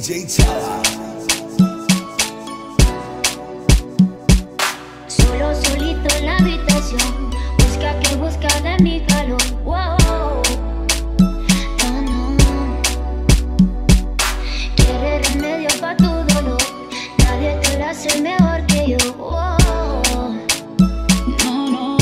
DJ Chava. Solo solito en la habitación, busca que busca de mi calor. Wow. No, no. Quiere remedio pa' tu dolor, nadie te lo hace mejor que yo. Wow. No, no.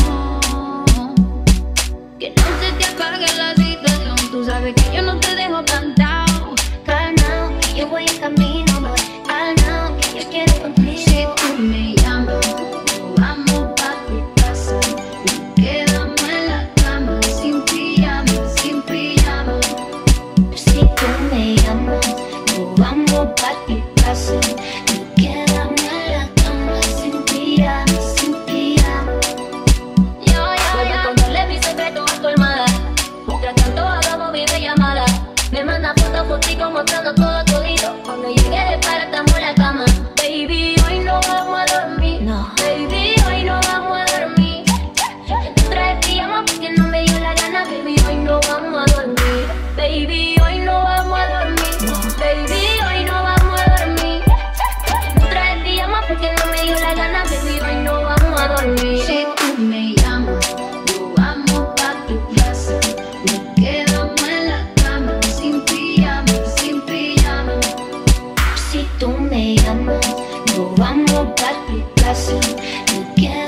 Que no se te apague la situación, tú sabes que yo no te dejo plantado. Calmao, que yo voy en camino, boy. Calmao, que yo quiero contigo. Si tú me llamas, vamos pa' tu casa. Nos quedamos en la cama, sin pijama, sin pijama. Si tú me llamas, nos vamos pa' tu casa. Nos quedamos en la cama, sin pijama, sin pijama. Vuelve a contarle mi secreto a tu hermana. Mientras tanto hagamos videollamada. Me manda fotico mostrando todo todito. Cuando llegue para estamos en la cama. Baby, hoy no vamos a dormir. No. Baby, hoy no vamos a dormir. En 3 días más porque no me dio la gana. Baby, hoy no vamos a dormir. Baby, hoy no vamos a dormir. No. Baby, hoy no vamos a dormir. En 3 días más porque no me dio la gana. Baby, hoy no vamos a dormir. Si tú me llamas, nos vamos pa' tu casa. Nos quedamos en la cama, sin pijama, sin pijama. Si tú me llamas, nos vamos pa' tu casa. Nos quedamos